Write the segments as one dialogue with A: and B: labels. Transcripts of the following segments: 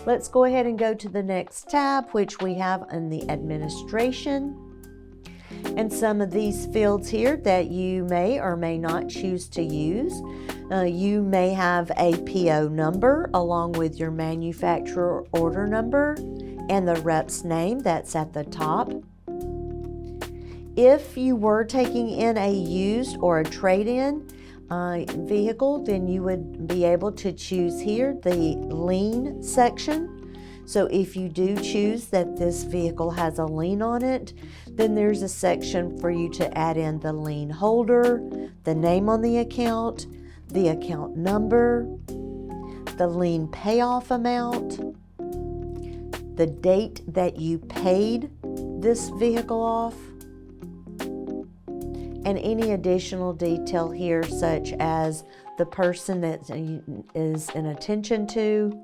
A: Let's go ahead and go to the next tab, which we have in the administration. And some of these fields here that you may or may not choose to use. You may have a PO number along with your manufacturer order number and the rep's name that's at the top. If you were taking in a used or a trade-in vehicle, then you would be able to choose here the lien section. So if you do choose that this vehicle has a lien on it, then there's a section for you to add in the lien holder, the name on the account number, the lien payoff amount, the date that you paid this vehicle off, and any additional detail here such as the person that is in attention to,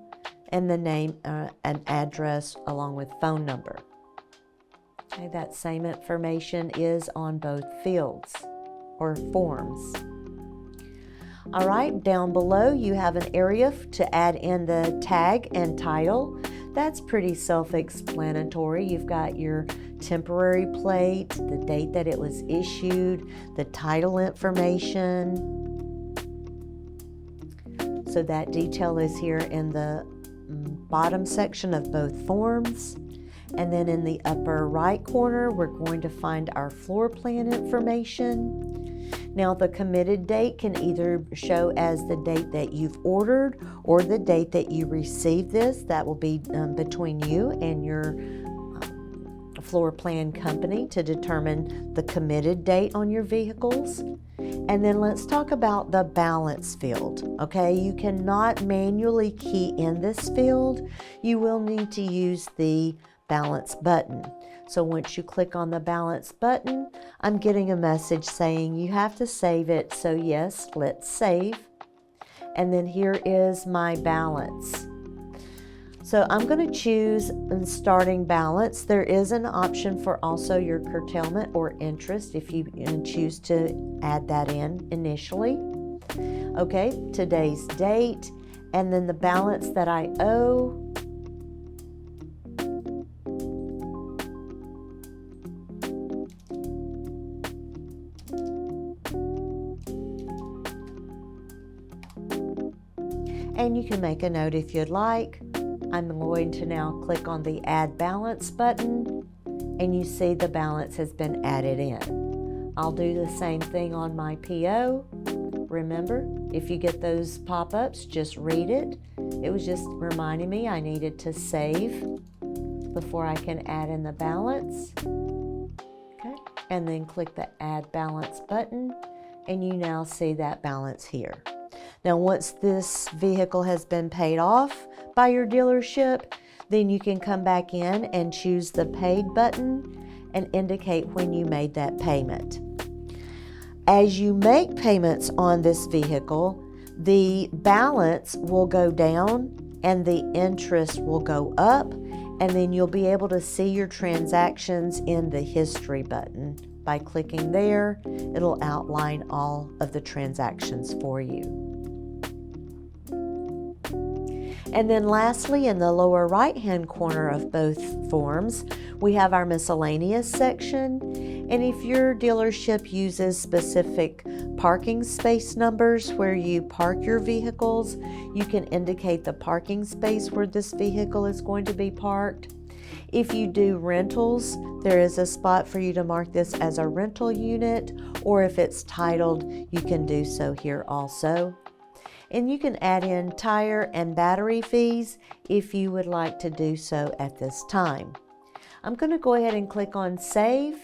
A: and the name and address along with phone number. Okay, that same information is on both fields or forms. All right, down below you have an area to add in the tag and title. That's pretty self-explanatory. You've got your temporary plate, the date that it was issued, the title information. So that detail is here in the bottom section of both forms. And then in the upper right corner, we're going to find our floor plan information. Now the committed date can either show as the date that you've ordered or the date that you received this. That will be between you and your floor plan company to determine the committed date on your vehicles. And then let's talk about the balance field. Okay, you cannot manually key in this field. You will need to use the balance button. So once you click on the balance button, I'm getting a message saying you have to save it. So yes, let's save. And then here is my balance. So I'm going to choose starting balance. There is an option for also your curtailment or interest if you choose to add that in initially. Okay, today's date, and then the balance that I owe. And you can make a note if you'd like. I'm going to now click on the Add Balance button, and you see the balance has been added in. I'll do the same thing on my PO. Remember, if you get those pop-ups, just read it. It was just reminding me I needed to save before I can add in the balance. Okay, and then click the Add Balance button, and you now see that balance here. Now, once this vehicle has been paid off by your dealership, then you can come back in and choose the Paid button and indicate when you made that payment. As you make payments on this vehicle, the balance will go down and the interest will go up, and then you'll be able to see your transactions in the History button. By clicking there, it'll outline all of the transactions for you. And then lastly, in the lower right-hand corner of both forms, we have our miscellaneous section. And if your dealership uses specific parking space numbers where you park your vehicles, you can indicate the parking space where this vehicle is going to be parked. If you do rentals, there is a spot for you to mark this as a rental unit, or if it's titled, you can do so here also. And you can add in tire and battery fees if you would like to do so at this time. I'm going to go ahead and click on Save.